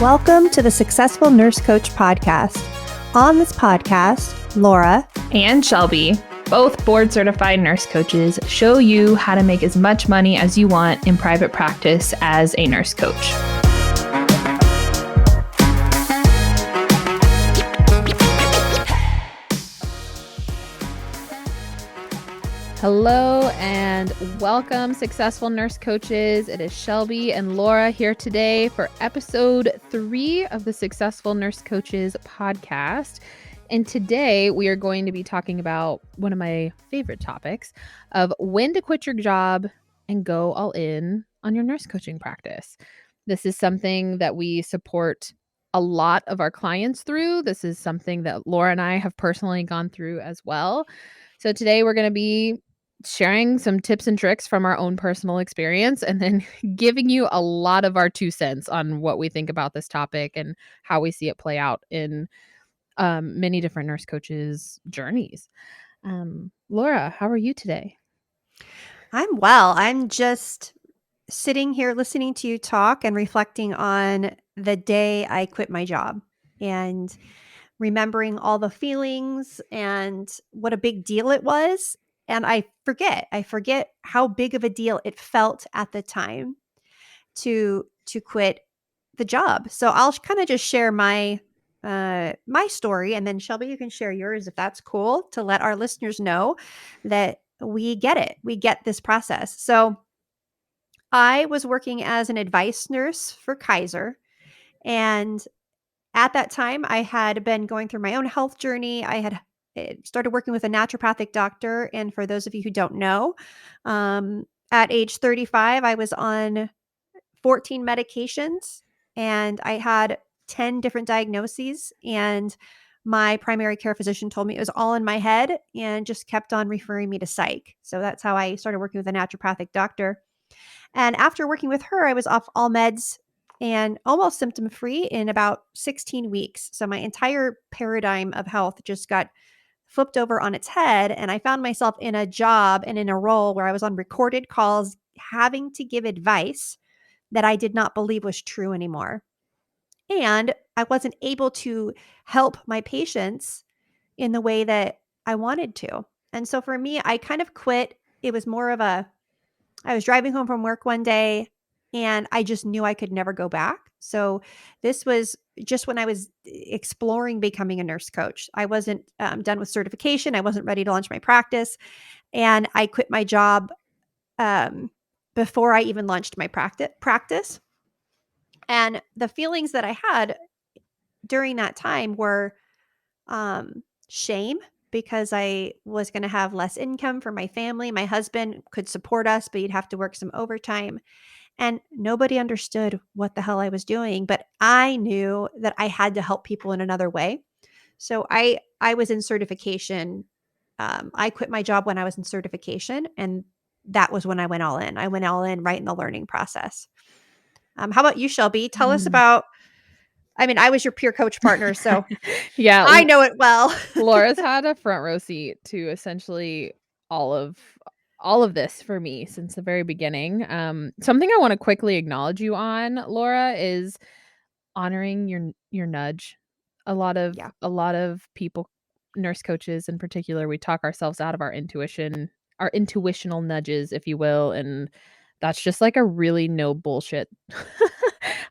Welcome to the Successful Nurse Coach podcast. On this podcast, Laura and Shelby, both board-certified nurse coaches, show you how to make as much money as you want in private practice as a nurse coach. Hello and welcome, Successful Nurse Coaches. It is Shelby and Laura here today for episode 3 of the Successful Nurse Coaches podcast. And today we are going to be talking about one of my favorite topics of when to quit your job and go all in on your nurse coaching practice. This is something that we support a lot of our clients through. This is something that Laura and I have personally gone through as well. So today we're going to be sharing some tips and tricks from our own personal experience and then giving you a lot of our 2 cents on what we think about this topic and how we see it play out in many different nurse coaches' journeys. Laura, how are you today? I'm well. I'm just sitting here listening to you talk and reflecting on the day I quit my job and remembering all the feelings and what a big deal it was. And I forget how big of a deal it felt at the time to quit the job. So I'll kind of just share my story, and then Shelby, you can share yours if that's cool, to let our listeners know that we get it. We get this process. So I was working as an advice nurse for Kaiser, and at that time, I had been going through my own health journey. I had started working with a naturopathic doctor. And for those of you who don't know, at age 35, I was on 14 medications and I had 10 different diagnoses. And my primary care physician told me it was all in my head and just kept on referring me to psych. So that's how I started working with a naturopathic doctor. And after working with her, I was off all meds and almost symptom free in about 16 weeks. So my entire paradigm of health just got flipped over on its head. And I found myself in a job and in a role where I was on recorded calls having to give advice that I did not believe was true anymore. And I wasn't able to help my patients in the way that I wanted to. And so for me, I kind of quit. It was more of I was driving home from work one day and I just knew I could never go back. So this was just when I was exploring becoming a nurse coach. I wasn't done with certification. I wasn't ready to launch my practice. And I quit my job before I even launched my practice. And the feelings that I had during that time were shame, because I was going to have less income for my family. My husband could support us, but he'd have to work some overtime. And nobody understood what the hell I was doing, but I knew that I had to help people in another way. So I was in certification. I quit my job when I was in certification, and that was when I went all in. I went all in right in the learning process. How about you, Shelby? Tell us about, I was your peer coach partner, so Yeah, I know it well. Laura's had a front row seat to essentially all of this for me since the very beginning. Something I want to quickly acknowledge you on, Laura, is honoring your nudge. A lot of people, nurse coaches in particular, we talk ourselves out of our intuition, our intuitional nudges, if you will, and that's just like a really no bullshit.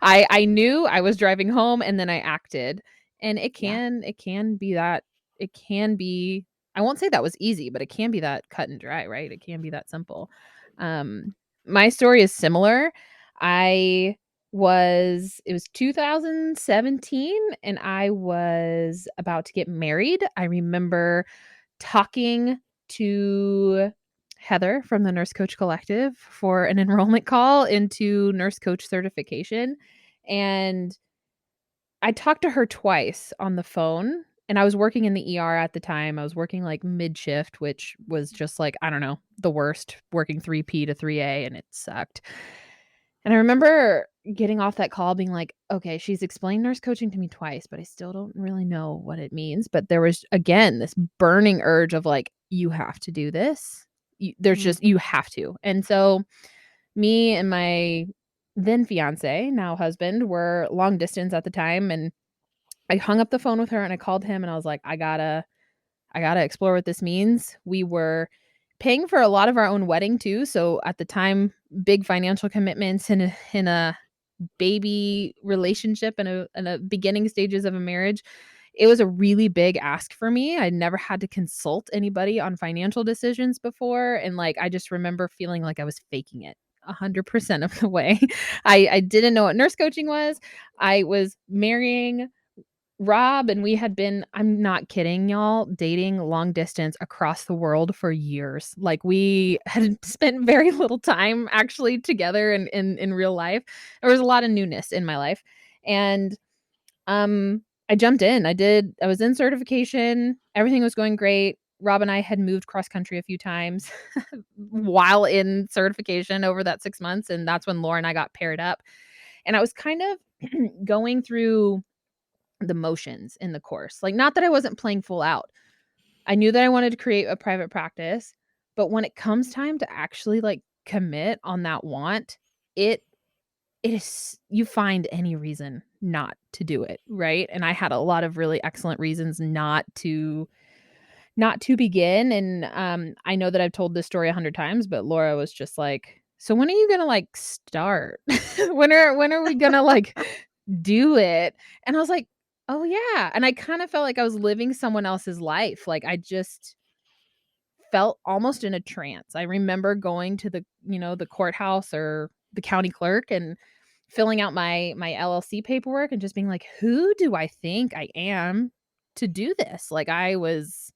I knew I was driving home and then I acted, and it can be that, it can be, I won't say that was easy, but it can be that cut and dry, right? It can be that simple. My story is similar. It was 2017 and I was about to get married. I remember talking to Heather from the Nurse Coach Collective for an enrollment call into nurse coach certification. And I talked to her twice on the phone, and I was working in the ER at the time. I was working like mid shift, which was just like, I don't know, the worst, working 3P to 3A, and it sucked. And I remember getting off that call being like, okay, she's explained nurse coaching to me twice, but I still don't really know what it means. But there was, again, this burning urge of like, you have to do this. You have to. And so me and my then fiance, now husband, were long distance at the time, and I hung up the phone with her and I called him and I was like, I gotta explore what this means. We were paying for a lot of our own wedding too. So at the time, big financial commitments in a baby relationship and a beginning stages of a marriage. It was a really big ask for me. I never had to consult anybody on financial decisions before. And like I just remember feeling like I was faking it 100% of the way. I didn't know what nurse coaching was. I was marrying Rob, and we had been, I'm not kidding y'all, dating long distance across the world for years. Like we had spent very little time actually together in real life. There was a lot of newness in my life. And I jumped in. I was in certification. Everything was going great. Rob and I had moved cross country a few times while in certification over that 6 months, and that's when Laura and I got paired up. And I was kind of going through the motions in the course. Like, not that I wasn't playing full out. I knew that I wanted to create a private practice, but when it comes time to actually like commit on that want, it it is you find any reason not to do it, right? And I had a lot of really excellent reasons not to begin. And I know that I've told this story 100 times, but Laura was just like, "So when are you going to like start? when are we going to like do it?" And I was like, "Oh yeah." And I kind of felt like I was living someone else's life. Like I just felt almost in a trance. I remember going to the courthouse or the county clerk and filling out my LLC paperwork and just being like, "Who do I think I am to do this?" Like I was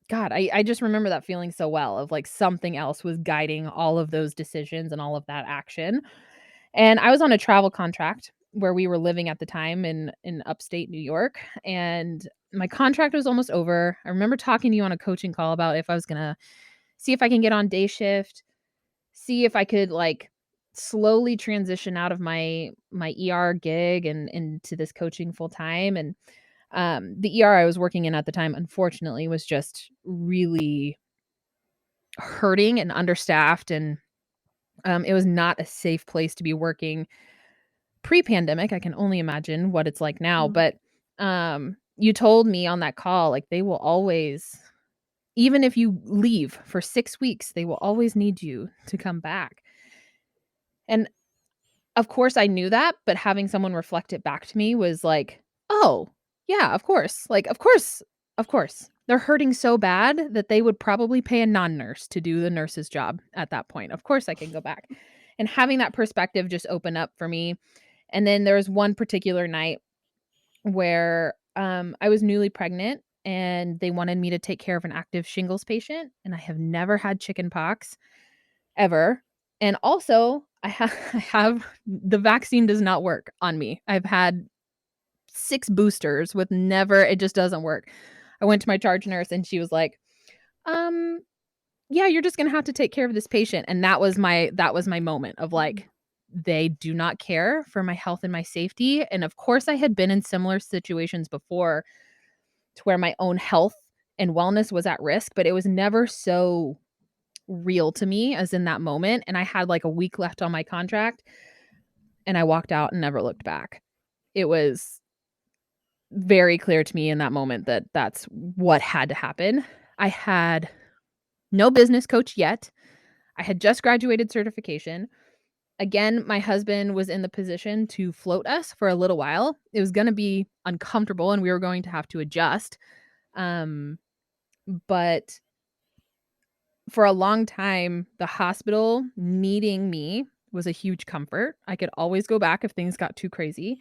God, I just remember that feeling so well of like something else was guiding all of those decisions and all of that action. And I was on a travel contract where we were living at the time in upstate New York, and my contract was almost over. I remember talking to you on a coaching call about if I was going to see if I can get on day shift, see if I could like slowly transition out of my ER gig and into this coaching full time. And the ER I was working in at the time, unfortunately, was just really hurting and understaffed, and it was not a safe place to be working pre-pandemic. I can only imagine what it's like now, Mm. but you told me on that call, like, they will always, even if you leave for 6 weeks, they will always need you to come back. And of course I knew that, but having someone reflect it back to me was like, "Oh, yeah, of course. Like, of course. Of course. They're hurting so bad that they would probably pay a non-nurse to do the nurse's job at that point. Of course I can go back." And having that perspective just opened up for me. And then there was one particular night where I was newly pregnant and they wanted me to take care of an active shingles patient, and I have never had chicken pox ever. And also, I have the vaccine does not work on me. I've had 6 boosters with never, it just doesn't work. I went to my charge nurse and she was like, "Um, yeah, you're just going to have to take care of this patient." And that was my moment of Mm. like, they do not care for my health and my safety. And of course, I had been in similar situations before to where my own health and wellness was at risk, but it was never so real to me as in that moment. And I had like a week left on my contract and I walked out and never looked back. It was very clear to me in that moment that that's what had to happen. I had no business coach yet. I had just graduated certification. Again, my husband was in the position to float us for a little while. It was going to be uncomfortable and we were going to have to adjust. Um, but for a long time, the hospital needing me was a huge comfort. I could always go back if things got too crazy.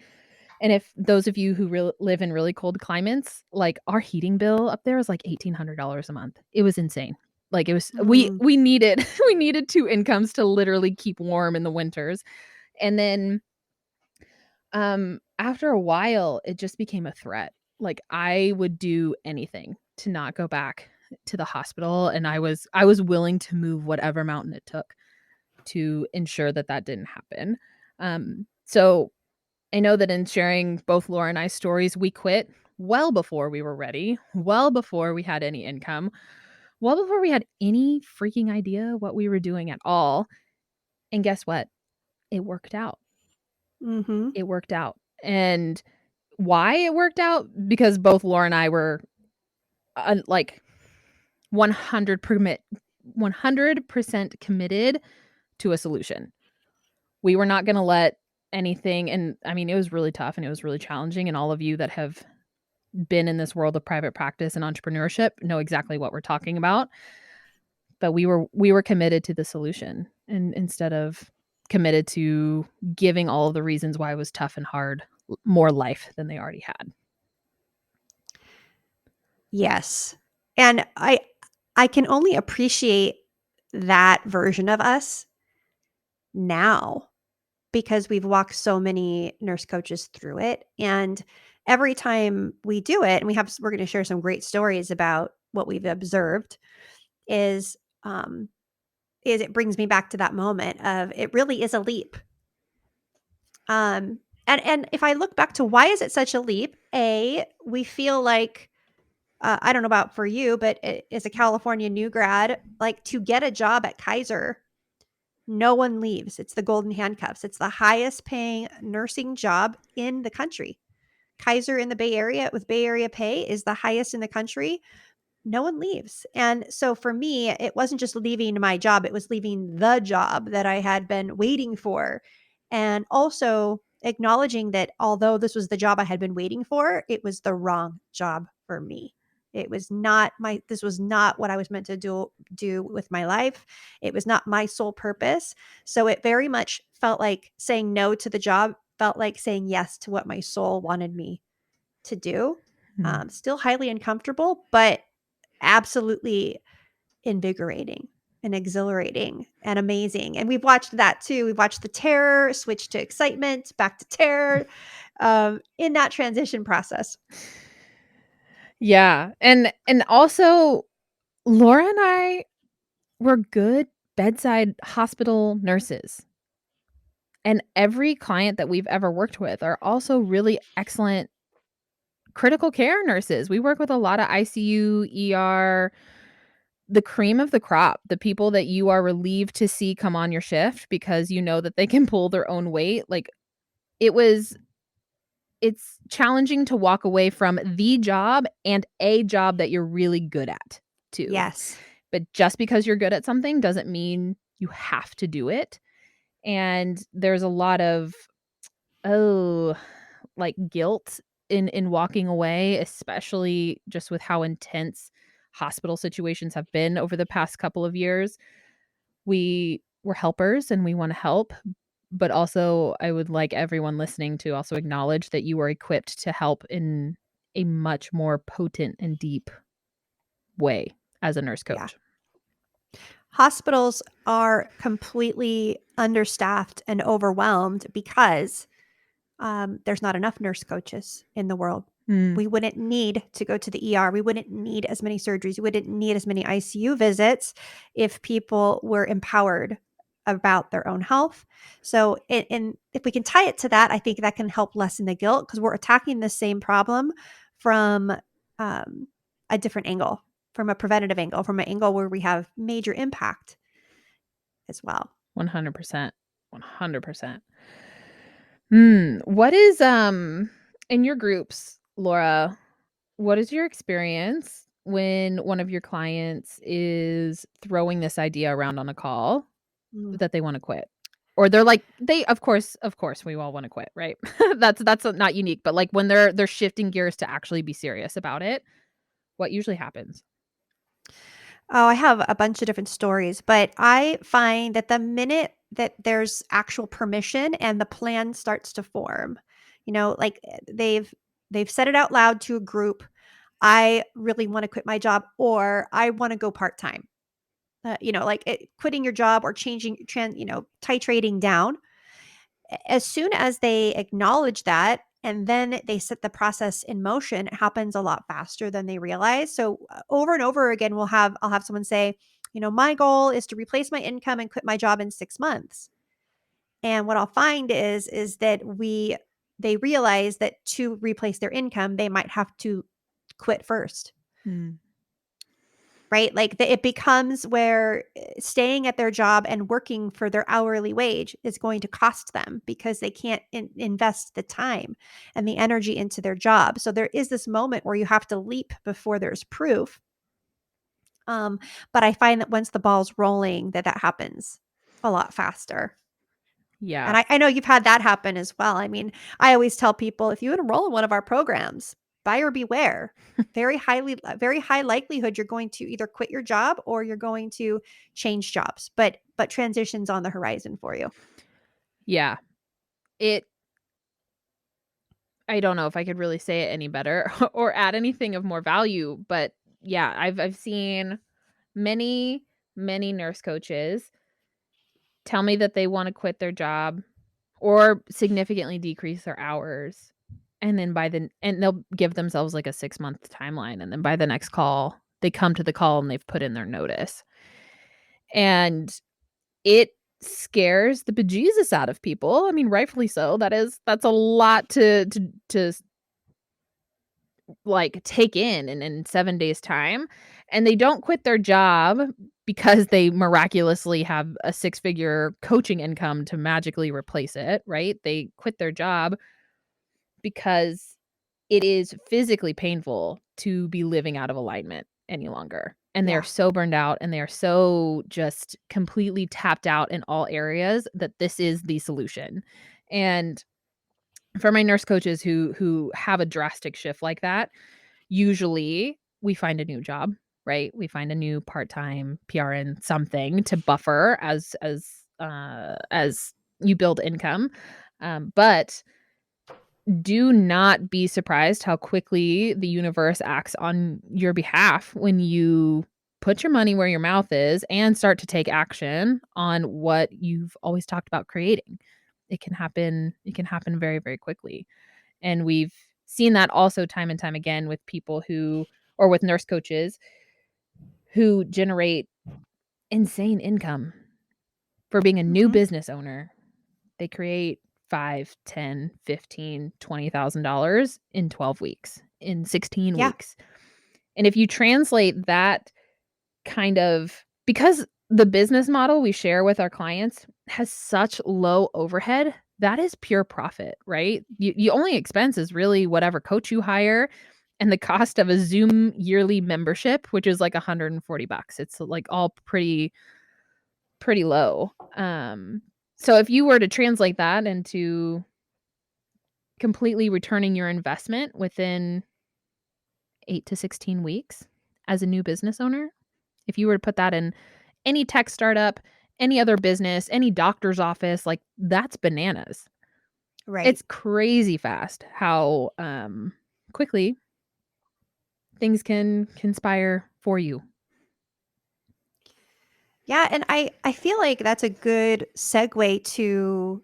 And if those of you who live in really cold climates, like our heating bill up there is like $1,800 a month. It was insane. Like it was Mm. we needed we needed two incomes to literally keep warm in the winters. And then after a while it just became a threat. Like I would do anything to not go back to the hospital, and I was willing to move whatever mountain it took to ensure that that didn't happen. So I know that in sharing both Laura and I's stories, we quit well before we were ready, well before we had any income, well before we had any freaking idea what we were doing at all. And guess what? it worked out. Mhm. It worked out. And why it worked out? Because both Laura and I were, like 100% committed to a solution. We were not gonna let anything, and I mean, it was really tough and it was really challenging, and all of you that have been in this world of private practice and entrepreneurship know exactly what we're talking about. But we were committed to the solution, and instead of committed to giving all of the reasons why it was tough and hard more life than they already had. Yes. And I can only appreciate that version of us now because we've walked so many nurse coaches through it, and every time we do it, and we're going to share some great stories about what we've observed is um is it brings me back to that moment of it really is a leap. And if I look back to why is it such a leap? We feel like I don't know about for you, but as a California new grad, like to get a job at Kaiser, no one leaves. It's the golden handcuffs. It's the highest paying nursing job in the country. Kaiser in the Bay Area with Bay Area pay is the highest in the country. No one leaves. And so for me, it wasn't just leaving my job, it was leaving the job that I had been waiting for. And also acknowledging that although this was the job I had been waiting for, it was the wrong job for me. It was not my this was not what I was meant to do with my life. It was not my sole purpose. So it very much felt like saying no to the job felt like saying yes to what my soul wanted me to do. Mm. Still highly uncomfortable, but absolutely invigorating and exhilarating and amazing. And we've watched that too. We've watched the terror switch to excitement, back to terror, in that transition process. Yeah, and also Laura and I were good bedside hospital nurses. And every client that we've ever worked with are also really excellent critical care nurses. We work with a lot of ICU, ER, the cream of the crop, the people that you are relieved to see come on your shift because you know that they can pull their own weight. Like it was it's challenging to walk away from the job and a job that you're really good at too. Yes. But just because you're good at something doesn't mean you have to do it. And there's a lot of, oh, like guilt in walking away, especially just with how intense hospital situations have been over the past couple of years. We were helpers and we want to help, but also I would like everyone listening to also acknowledge that you are equipped to help in a much more potent and deep way as a nurse Yeah. coach. Hospitals are completely understaffed and overwhelmed because there's not enough nurse coaches in the world. Mm, We wouldn't need to go to the ER. We wouldn't need as many surgeries. We wouldn't need as many ICU visits if people were empowered about their own health. So, and if we can tie it to that, I think that can help lessen the guilt because we're attacking the same problem from um, a different angle, from a preventative angle, from an angle where we have major impact as well. 100%. 100%. What is in your groups, Laura, what is your experience when one of your clients is throwing this idea around on a call Mm. that they want to quit? Or they're like they of course we all want to quit, right? That's not unique, but like when they're shifting gears to actually be serious about it, what usually happens? Oh, I have a bunch of different stories, but I find that the minute that there's actual permission and the plan starts to form, like they've said it out loud to a group, I really want to quit my job or I want to go part-time. Quitting your job or titrating down. As soon as they acknowledge that and then they set the process in motion, it happens a lot faster than they realize. So over and over again, I'll have someone say, my goal is to replace my income and quit my job in 6 months. And what I'll find is that they realize that to replace their income, they might have to quit first. Mm. right? Like it becomes where staying at their job and working for their hourly wage is going to cost them because they can't invest the time and the energy into their job. So there is this moment where you have to leap before there's proof. Um, but I find that once the ball's rolling, that happens a lot faster. Yeah. And I know you've had that happen as well. I mean, I always tell people if you enroll in one of our programs, buyer beware. Very high likelihood you're going to either quit your job or you're going to change jobs. But transition's on the horizon for you. Yeah. It I don't know if I could really say it any better or add anything of more value, but yeah, I've seen many, many nurse coaches tell me that they wanna quit their job or significantly decrease their hours, and then they'll give themselves, like, a six-month timeline, and then by the next call, they come to the call and they've put in their notice, and it scares the bejesus out of people. I mean, rightfully so. That's a lot to like, take in 7 days' time, and they don't quit their job because they miraculously have a six-figure coaching income to magically replace it, right? They quit their job because it is physically painful to be living out of alignment any longer, and they are Yeah. so burned out, and they are so just completely tapped out in all areas that this is the solution, and for my nurse coaches who have a drastic shift like that, usually we find a new job, right? We find a new part-time PRN something to buffer as you build income. But do not be surprised how quickly the universe acts on your behalf when you put your money where your mouth is and start to take action on what you've always talked about creating. It can happen very, very quickly. And we've seen that also time and time again with people who or with nurse coaches who generate insane income for being a new Mhm. business owner. They create 5, 10, 15, $20,000 in 12 weeks, in 16 Yeah. weeks. And if you translate that kind of because the business model we share with our clients has such low overhead, that is pure profit, right? You only expense is really whatever coach you hire and the cost of a Zoom yearly membership, which is like $140. It's like all pretty low. So if you were to translate that into completely returning your investment within 8 to 16 weeks as a new business owner, if you were to put that in any tech startup, any other business, any doctor's office, like that's bananas. Right. It's crazy fast how quickly things can conspire for you. Yeah, and I feel like that's a good segue to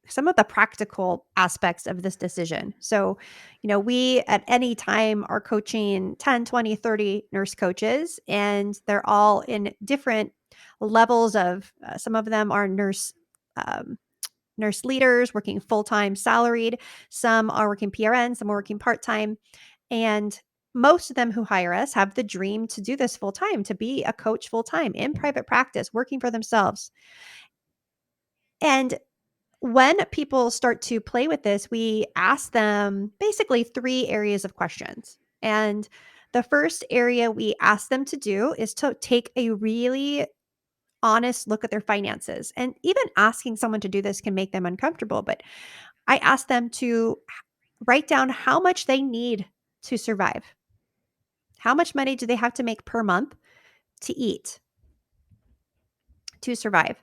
some of the practical aspects of this decision. So, we at any time are coaching 10, 20, 30 nurse coaches, and they're all in different levels of some of them are um, nurse leaders working full-time salaried, some are working PRN, some are working part-time, and most of them who hire us have the dream to do this full time, to be a coach full time in private practice, working for themselves. And when people start to play with this, we ask them basically three areas of questions. And the first area we ask them to do is to take a really honest look at their finances. And even asking someone to do this can make them uncomfortable. But I ask them to write down how much they need to survive. How much money do they have to make per month to eat, to survive?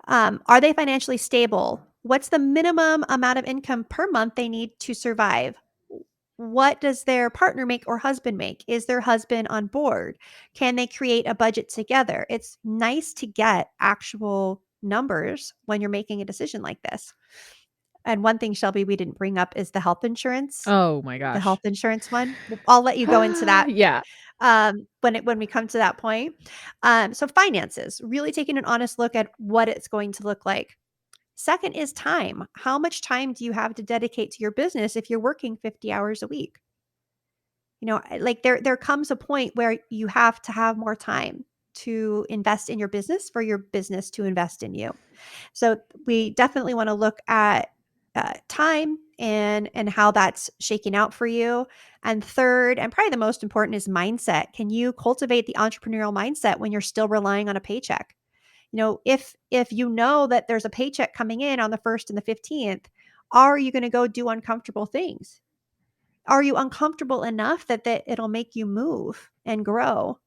Are they financially stable? What's the minimum amount of income per month they need to survive? What does their partner make or husband make? Is their husband on board? Can they create a budget together? It's nice to get actual numbers when you're making a decision like this. And one thing, Shelby, we didn't bring up is Oh my the gosh. health insurance one. I'll let you go into that Yeah. when we come to that point. So finances, really taking an honest look at what it's going to look like. Second is time. How much time do you have to dedicate to your business if you're working 50 hours a week? Like there comes a point where you have to have more time to invest in your business for your business to invest in you. So we definitely want to look at time and how that's shaking out for you. And third, and probably the most important, is mindset. Can you cultivate the entrepreneurial mindset when you're still relying on a paycheck? If you know that there's a paycheck coming in on the 1st and the 15th, are you going to go do uncomfortable things? Are you uncomfortable enough that it'll make you move and grow?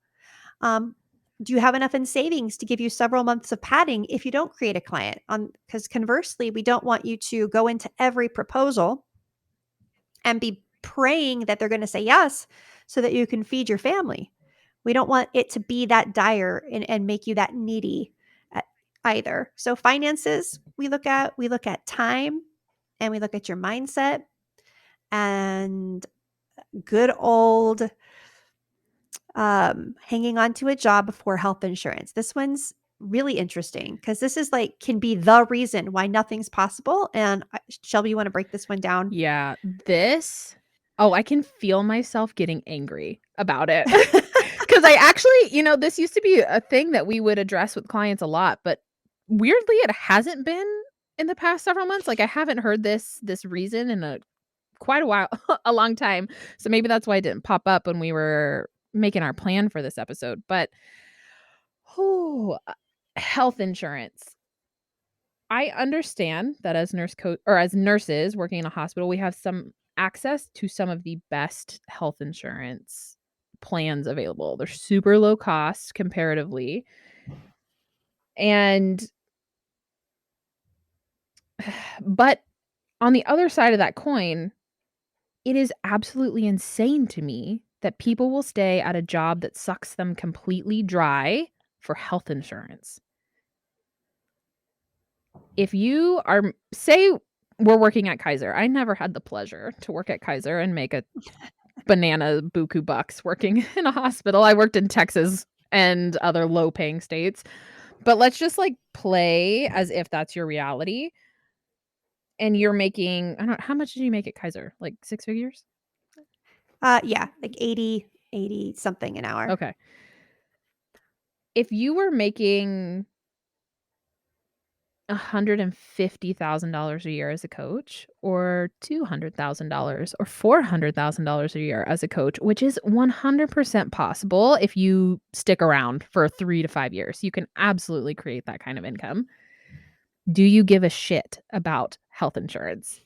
Um, do you have enough in savings to give you several months of padding if you don't create a client? Because conversely, we don't want you to go into every proposal and be praying that they're going to say yes so that you can feed your family. We don't want it to be that dire and make you that needy either. So finances, we look at time, and we look at your mindset, and good old hanging on to a job before health insurance. This one's really interesting because this is like can be the reason why nothing's possible. And Shelby, you want to break this one down? Yeah, I can feel myself getting angry about it. Because I actually, this used to be a thing that we would address with clients a lot, but weirdly, it hasn't been in the past several months. Like I haven't heard this reason in a quite a while, a long time. So maybe that's why it didn't pop up when we were making our plan for this episode. But oh, health insurance. I understand that as as nurses working in a hospital, we have some access to some of the best health insurance plans available. They're super low cost comparatively. And but on the other side of that coin, it is absolutely insane to me that people will stay at a job that sucks them completely dry for health insurance. If you are, say, we're working at Kaiser. I never had the pleasure to work at Kaiser and make a banana buku bucks working in a hospital. I worked in Texas and other low paying states. But let's just like play as if that's your reality. And you're making, I don't know, how much did you make at Kaiser? Like 6 figures? Yeah, like 80 something an hour. Okay. If you were making $150,000 a year as a coach, or $200,000 or $400,000 a year as a coach, which is 100% possible if you stick around for 3 to 5 years. You can absolutely create that kind of income. Do you give a shit about health insurance?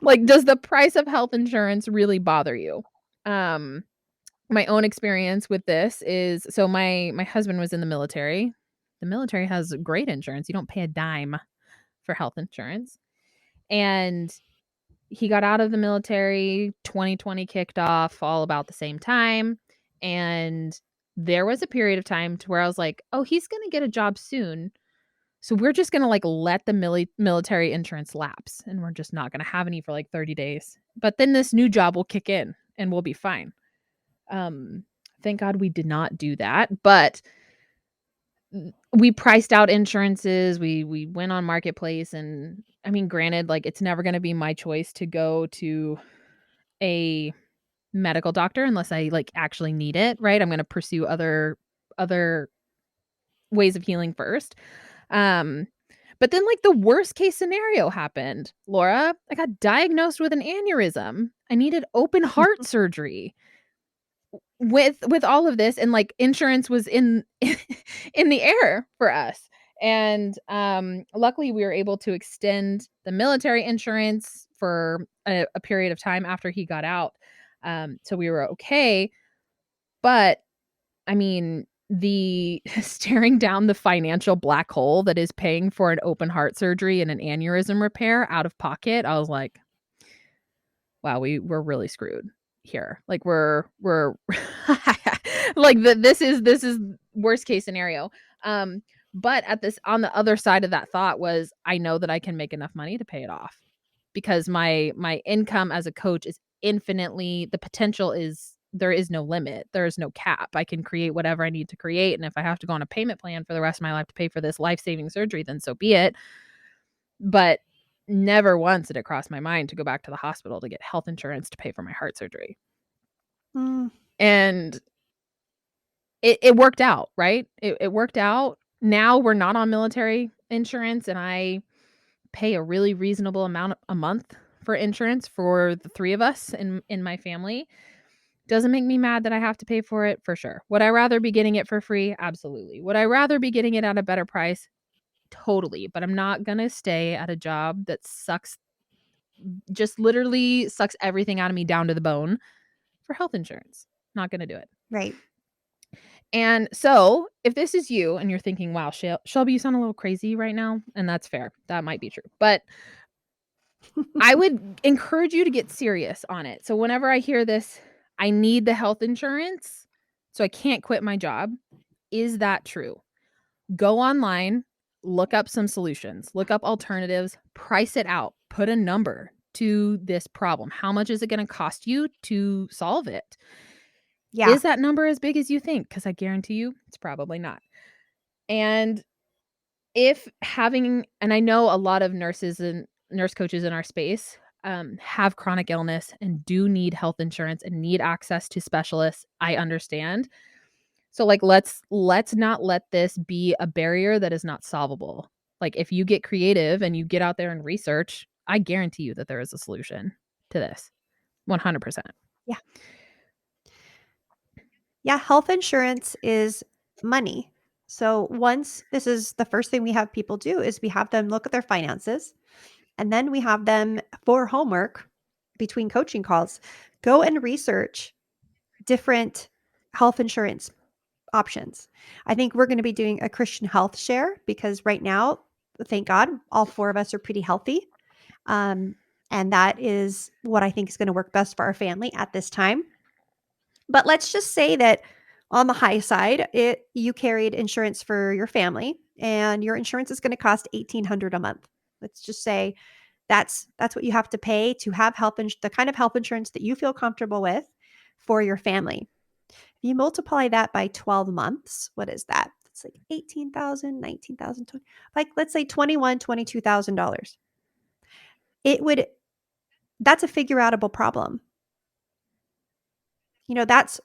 Like, does the price of health insurance really bother you? Um, my own experience with this is, so my husband was in the military. The military has great insurance. You don't pay a dime for health insurance. And he got out of the military, 2020 kicked off all about the same time. And there was a period of time to where I was like, oh, he's going to get a job soon. So we're just going to like let the military insurance lapse and we're just not going to have any for like 30 days. But then this new job will kick in and we'll be fine. Um, thank God we did not do that. But we priced out insurances. We went on marketplace, and I mean, granted, like it's never going to be my choice to go to a medical doctor unless I like actually need it, right? I'm going to pursue other ways of healing first. Um but then like the worst case scenario happened, Laura. I got diagnosed with an aneurysm. I needed open heart surgery. With all of this, and like insurance was in in the air for us. And luckily we were able to extend the military insurance for a period of time after he got out. So we were okay. But I mean, the staring down the financial black hole that is paying for an open heart surgery and an aneurysm repair out of pocket, I was like, wow, we're really screwed here. Like we're like this is worst case scenario. But at this, on the other side of that thought was, I know that I can make enough money to pay it off because my income as a coach is infinitely, the potential is, there is no limit. There is no cap. I can create whatever I need to create. And if I have to go on a payment plan for the rest of my life to pay for this life-saving surgery, then so be it. But never once did it cross my mind to go back to the hospital to get health insurance to pay for my heart surgery. Mm, And it worked out, right? It worked out. Now we're not on military insurance, and I pay a really reasonable amount a month for insurance for the 3 of us in my family. Doesn't make me mad that I have to pay for it, for sure. Would I rather be getting it for free? Absolutely. Would I rather be getting it at a better price? Totally. But I'm not gonna stay at a job that sucks, just literally sucks everything out of me down to the bone for health insurance. Not gonna do it. right. And so, if this is you and you're thinking, wow, Shelby, you sound a little crazy right now, and that's fair. That might be true. But I would encourage you to get serious on it. So, whenever I hear this, I need the health insurance, so I can't quit my job. Is that true? Go online, look up some solutions, look up alternatives, price it out, put a number to this problem. How much is it going to cost you to solve it? Yeah. Is that number as big as you think? Because I guarantee you it's probably not. And if having, and I know a lot of nurses and nurse coaches in our space have chronic illness and do need health insurance and need access to specialists. I understand. So like let's not let this be a barrier that is not solvable. Like if you get creative and you get out there and research, I guarantee you that there is a solution to this. 100%. Yeah. Yeah. Health insurance is money. So once this is the first thing we have people do is we have them look at their finances, and then we have them for homework between coaching calls, go and research different health insurance options. I think we're going to be doing a Christian health share because right now, thank God, all 4 of us are pretty healthy. Um, and that is what I think is going to work best for our family at this time. But let's just say that on the high side, you carried insurance for your family and your insurance is going to cost $1,800 a month. Let's just say that's what you have to pay to have the kind of health insurance that you feel comfortable with for your family. If you multiply that by 12 months, what is that? It's like 18,000, 19,000, like let's say 21, $22,000. It would That's a figure outable problem. That's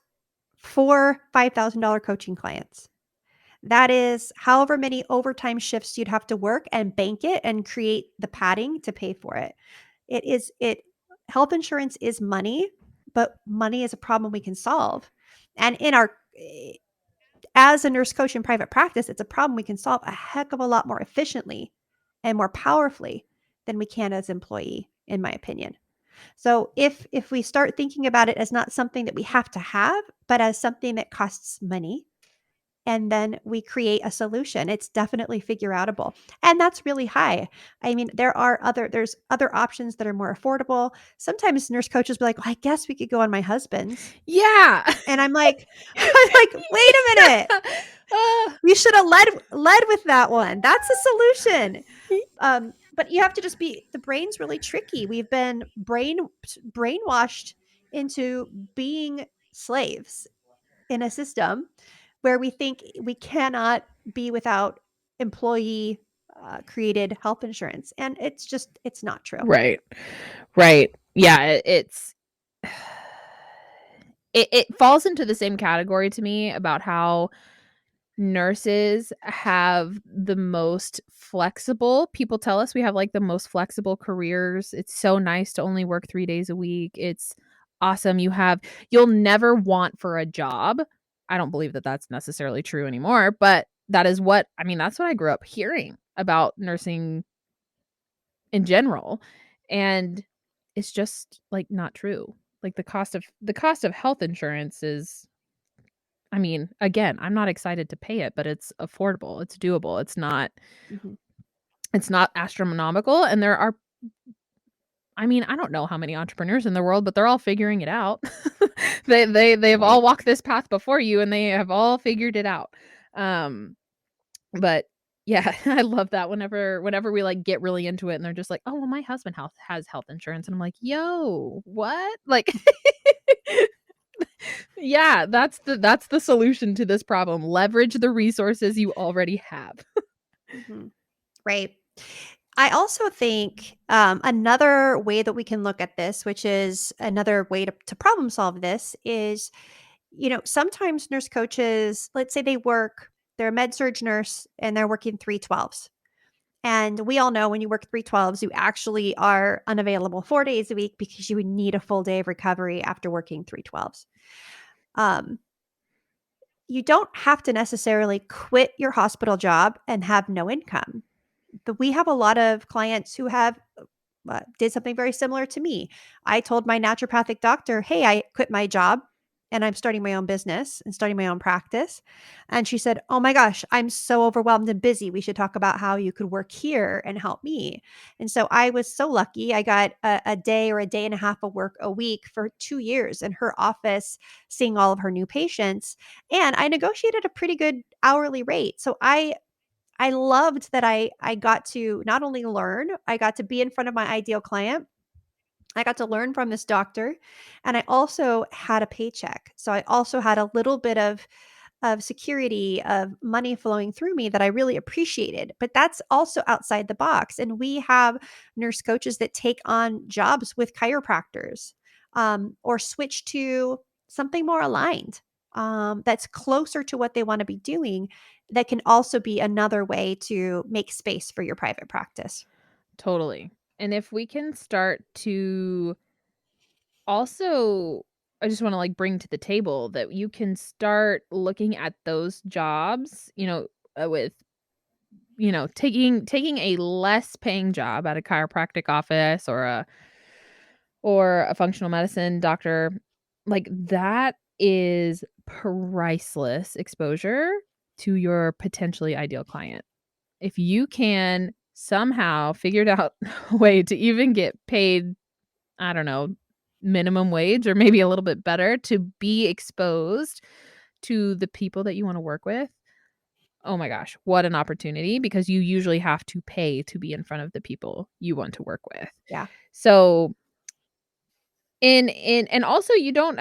4 $5,000 coaching clients. That is however many overtime shifts you'd have to work and bank it and create the padding to pay for it. Health insurance is money, but money is a problem we can solve. And as a nurse coach in private practice, it's a problem we can solve a heck of a lot more efficiently and more powerfully than we can as employee, in my opinion. So if we start thinking about it as not something that we have to have, but as something that costs money, and then we create a solution, it's definitely figure outable. And that's really high. I mean, there's other options that are more affordable. Sometimes nurse coaches be like, well, I guess we could go on my husband's. Yeah. And I'm like, wait a minute. Uh, We should have led with that one. That's a solution. But you have to just be the brain's really tricky. We've been brainwashed into being slaves in a system where we think we cannot be without employee created health insurance. And it's not true. right. Right. Yeah, it falls into the same category to me about how nurses have the most flexible, people tell us we have like the most flexible careers. It's so nice to only work 3 days a week. It's awesome. You'll never want for a job. I don't believe that that's necessarily true anymore, but that's what I grew up hearing about nursing in general. And it's just like not true. Like the cost of health insurance is, again, I'm not excited to pay it, but it's affordable, it's doable, Mhm. it's not astronomical, and there are, I don't know how many entrepreneurs in the world, but they're all figuring it out. They've all Right. walked this path before you, and they have all figured it out. Um, but yeah, I love that whenever we, like, get really into it and they're just like, "Oh, well, my husband has health insurance," and I'm like, "Yo, what?" Like yeah, that's the solution to this problem. Leverage the resources you already have. Mhm. Right. I also think another way that we can look at this, which is another way to problem solve this, is sometimes nurse coaches, let's say they're a med surg nurse and they're working 312s. And we all know when you work 312s, you actually are unavailable 4 days a week because you would need a full day of recovery after working 312s. Um, you don't have to necessarily quit your hospital job and have no income. But we have a lot of clients who have did something very similar to me. I told my naturopathic doctor, "Hey, I quit my job and I'm starting my own business and starting my own practice." And she said, "Oh my gosh, I'm so overwhelmed and busy. We should talk about how you could work here and help me." And so I was so lucky. I got a day or a day and a half of work a week for 2 years in her office, seeing all of her new patients. And I negotiated a pretty good hourly rate. So I loved that I got to not only learn, I got to be in front of my ideal client. I got to learn from this doctor, and I also had a paycheck. So I also had a little bit of security, of money flowing through me that I really appreciated. But that's also outside the box. And we have nurse coaches that take on jobs with chiropractors, or switch to something more aligned, that's closer to what they want to be doing. That can also be another way to make space for your private practice. Totally. And if we can start to also, I just wanna, like, bring to the table that you can start looking at those jobs, with, taking a less paying job at a chiropractic office or a functional medicine doctor, like, that is priceless exposure to your potentially ideal client. If you can somehow figure out a way to even get paid, I don't know, minimum wage or maybe a little bit better to be exposed to the people that you wanna work with, oh my gosh, what an opportunity because you usually have to pay to be in front of the people you want to work with. Yeah. So, and also you don't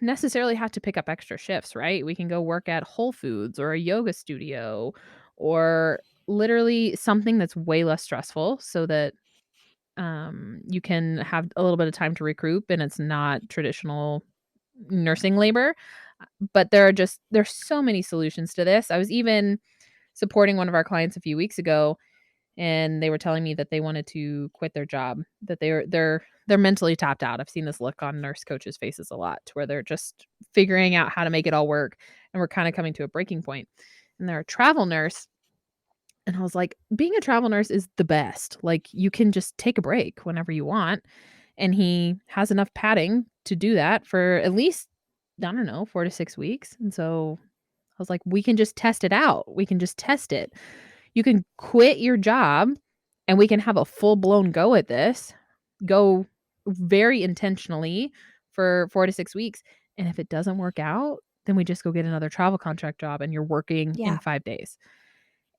necessarily have to pick up extra shifts, right? We can go work at Whole Foods or a yoga studio or literally something that's way less stressful so that you can have a little bit of time to recoup and it's not traditional nursing labor. But there's so many solutions to this. I was even supporting one of our clients a few weeks ago and they were telling me that they wanted to quit their job, that they're mentally tapped out. I've seen this look on nurse coaches' faces a lot to where they're just figuring out how to make it all work and we're kind of coming to a breaking point. And they're a travel nurse and I was like, being a travel nurse is the best. Like you can just take a break whenever you want. And he has enough padding to do that for at least, I don't know, 4 to 6 weeks. And so I was like, we can just test it out. We can just test it. You can quit your job and we can have a full blown go at this, go very intentionally for 4 to 6 weeks. And if it doesn't work out, then we just go get another travel contract job and you're working in Yeah. 5 days.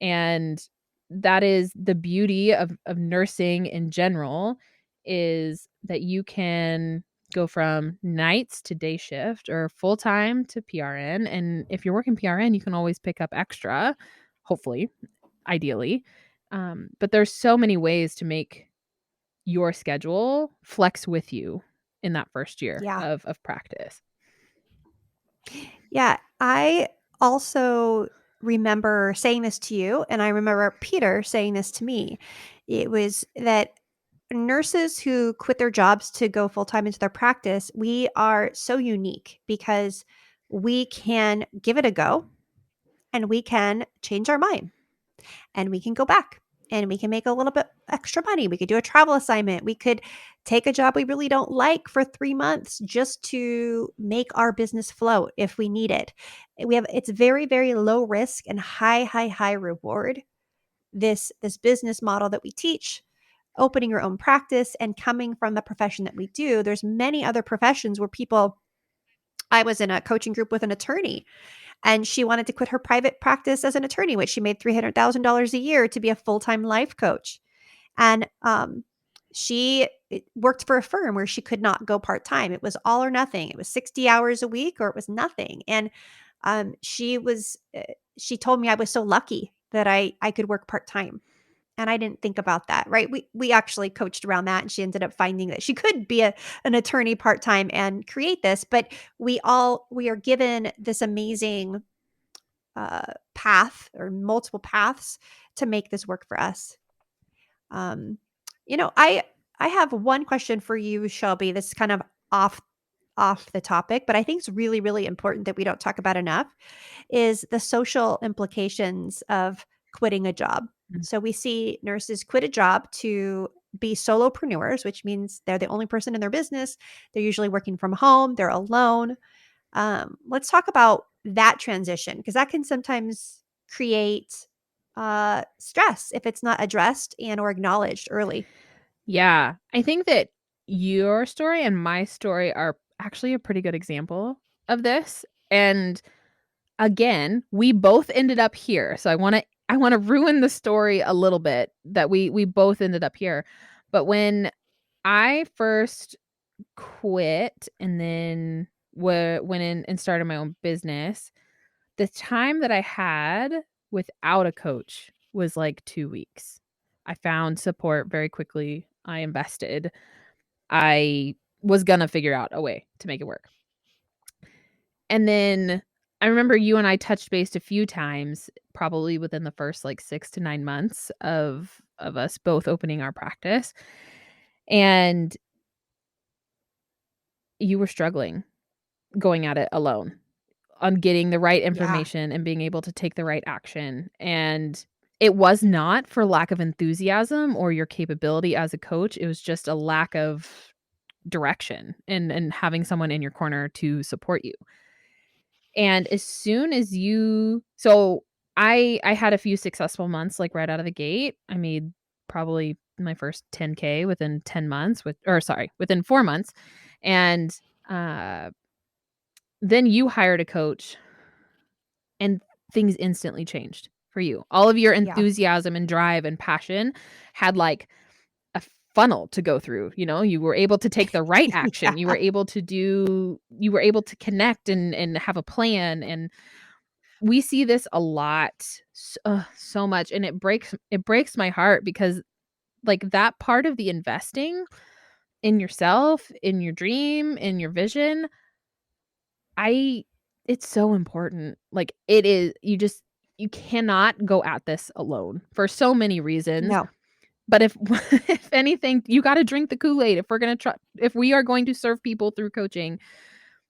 And that is the beauty of nursing in general is that you can go from nights to day shift or full time to PRN. And if you're working PRN, you can always pick up extra, hopefully, ideally. But there's so many ways to make your schedule flex with you in that first year Yeah. of practice. Yeah. I also remember saying this to you, and I remember Peter saying this to me. It was that nurses who quit their jobs to go full time into their practice, we are so unique because we can give it a go and we can change our mind and we can go back and we can make a little bit extra money. We could do a travel assignment. We could take a job we really don't like for 3 months just to make our business float if we need it. It's very, very low risk and high, high, high reward. This business model that we teach, opening your own practice and coming from the profession that we do. There's many other professions where people. I was in a coaching group with an attorney and she wanted to quit her private practice as an attorney, which she made $300,000 a year to be a full-time life coach. And she worked for a firm where she could not go part-time. It was all or nothing. It was 60 hours a week or it was nothing. And she told me I was so lucky that I could work part-time. And I didn't think about that, right? We actually coached around that, and she ended up finding that she could be an attorney part-time and create this, but we are given this amazing path or multiple paths to make this work for us. Um, I have one question for you, Shelby. This is kind of off off the topic, but I think it's really, really important that we don't talk about enough is the social implications of quitting a job. Mm. So we see nurses quit a job to be solopreneurs, which means they're the only person in their business. They're usually working from home, they're alone. Let's talk about that transition because that can sometimes create stress if it's not addressed and or acknowledged early. Yeah, I think that your story and my story are actually a pretty good example of this, and again, we both ended up here, so I wanna ruin the story a little bit that we both ended up here, but when I first quit and then went in and started my own business, the time that I had without a coach was, like, 2 weeks. I found support very quickly, I invested. I was gonna figure out a way to make it work. And then I remember you and I touched base a few times, probably within the first, like, 6 to 9 months of us both opening our practice, and you were struggling going at it alone on getting the right Yeah. information and being able to take the right action, and it was not for lack of enthusiasm or your capability as a coach, it was just a lack of direction and having someone in your corner to support you. And as soon as you so I had a few successful months, like, right out of the gate. I made probably my first 10K within 10 months within 4 months, and, uh, then you hired a coach, and things instantly changed for you. All of your Yeah. enthusiasm and drive and passion had, like, a funnel to go through, you were able to take the right action. Yeah. You were able to connect and have a plan, and we see this a lot, so much, and it breaks my heart because, like, that part of the investing in yourself, in your dream, in your vision, I it's so important. Like, it is you cannot go at this alone for so many reasons, No. but if if anything, you gotta drink the Kool-Aid. If we are going to serve people through coaching,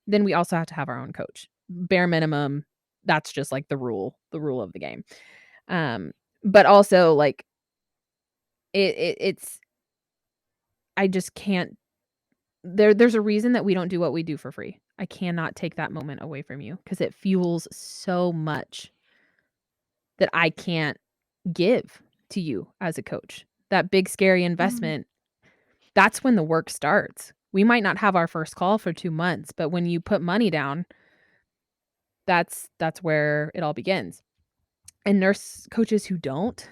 then we also have to have our own coach. Bare minimum, that's just, like, the rule of the game. Um, but also, like, it's I just can't there's a reason that we don't do what we do for free. I cannot take that moment away from you because it fuels so much that I can't give to you as a coach. That big scary Mm. investment, that's when the work starts. We might not have our first call for 2 months, but when you put money down, that's where it all begins. And nurse coaches who don't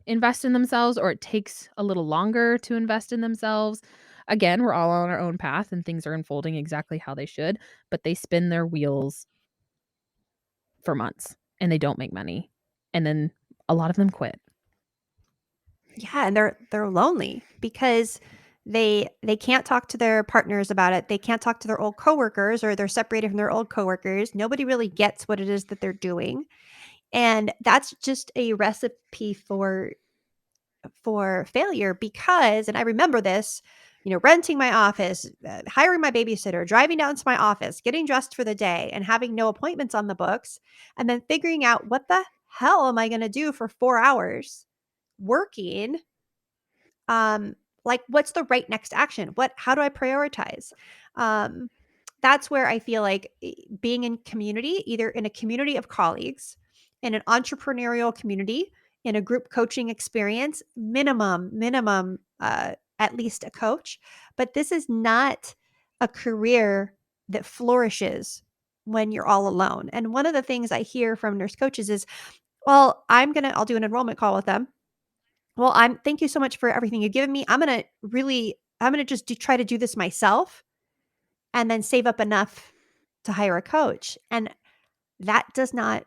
invest in themselves, or it takes a little longer to invest in themselves, again, we're all on our own path and things are unfolding exactly how they should, but they spin their wheels for months and they don't make money. And then a lot of them quit. Yeah, and they're lonely because they can't talk to their partners about it. They can't talk to their old coworkers or they're separated from their old coworkers. Nobody really gets what it is that they're doing. And that's just a recipe for failure because and I remember this, renting my office, hiring my babysitter, driving down to my office, getting dressed for the day and having no appointments on the books and then figuring out what the hell am I going to do for 4 hours working like what's the right next action? How do I prioritize? Um, that's where I feel like being in community, either in a community of colleagues, in an entrepreneurial community, in a group coaching experience, minimum, at least a coach. But this is not a career that flourishes when you're all alone. And one of the things I hear from nurse coaches is, well, I'll do an enrollment call with them. Well, thank you so much for everything you've given me. I'm gonna just try to do this myself and then save up enough to hire a coach. And that does not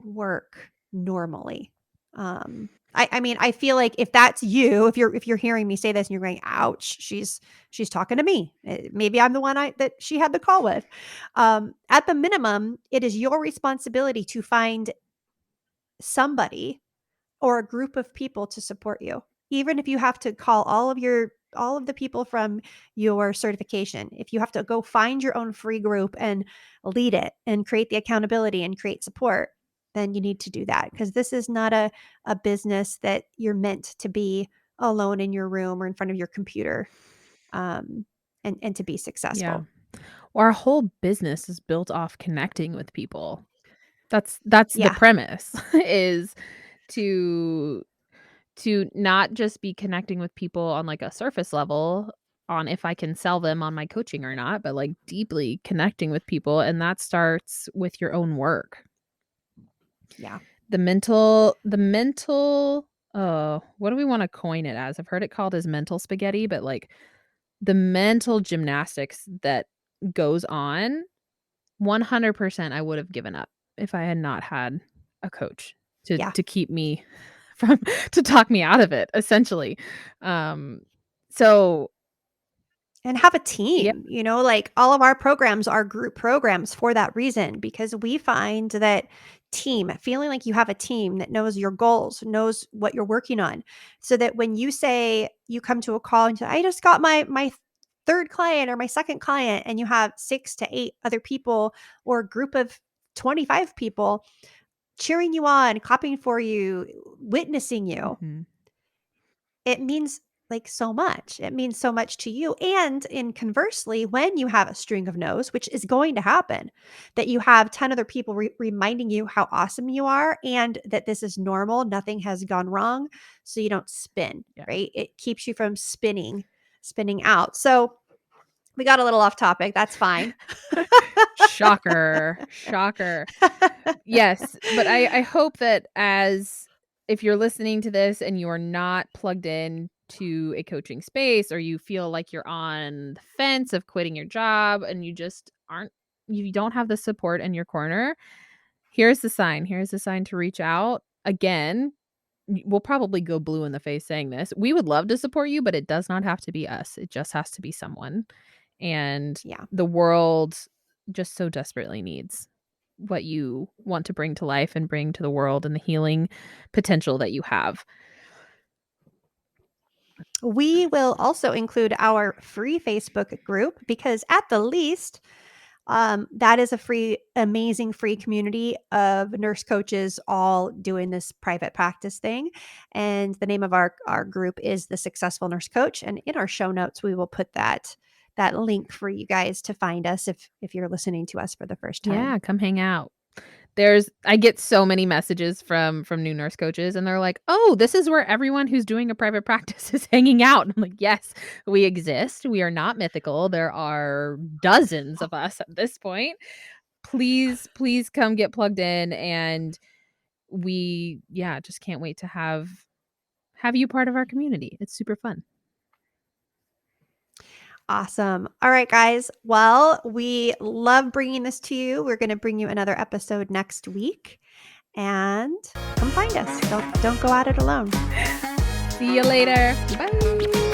work normally. I mean, I feel like if that's you, if you're hearing me say this and you're going, "Ouch, she's talking to me." Maybe I'm the one that she had the call with. At the minimum, it is your responsibility to find somebody or a group of people to support you. Even if you have to call all of the people from your certification. If you have to go find your own free group and lead it and create the accountability and create support, then you need to do that, because this is not a business that you're meant to be alone in your room or in front of your computer, and to be Yeah. successful. Our whole business is built off connecting with people. That's the Yeah. premise is to not just be connecting with people on, like, a surface level on if I can sell them on my coaching or not, but, like, deeply connecting with people, and that starts with your own work. Yeah. The mental what do we wanna coin it as? I've heard it called as mental spaghetti, but, like, the mental gymnastics that goes on, 100% I would have given up if I had not had a coach Yeah. to keep me from to talk me out of it, essentially. Um, so And have a yeah, team, like all of our programs are group programs for that reason, because we find that feeling like you have a team that knows your goals, knows what you're working on, so that when you say you come to a call and say, I just got my third client or my second client, and you have 6 to 8 other people or a group of 25 people cheering you on, clapping for you, witnessing you, mhm, it means like so much. It means so much to you. And in conversely, when you have a string of no's, which is going to happen, that you have 10 other people reminding you how awesome you are and that this is normal, nothing has gone wrong. So you don't spin, yeah. right? It keeps you from spinning out. So we got a little off topic. That's fine. Shocker, shocker. Yes, but I hope that as if you're listening to this and you're not plugged in to a coaching space or you feel like you're on the fence of quitting your job and you don't have the support in your corner, here's the sign. Here's the sign to reach out. Again, we'll probably go blue in the face saying this. We would love to support you, but it does not have to be us. It just has to be someone. And Yeah. the world just so desperately needs what you want to bring to life and bring to the world and the healing potential that you have. We will also include our free Facebook group, because at the least, that is a amazing free community of nurse coaches all doing this private practice thing. And the name of our group is the Successful Nurse Coach. And in our show notes, we will put that link for you guys to find us if you're listening to us for the first time. Yeah, come hang out. I get so many messages from new nurse coaches and they're like, "Oh, this is where everyone who's doing a private practice is hanging out." And I'm like, "Yes, we exist. We are not mythical. There are dozens of us at this point. Please come get plugged in and we yeah, just can't wait to have you part of our community. It's super fun." Awesome. All right, guys. Well, we love bringing this to you. We're going to bring you another episode next week, and come find us. Don't go at it alone. See you later. Bye.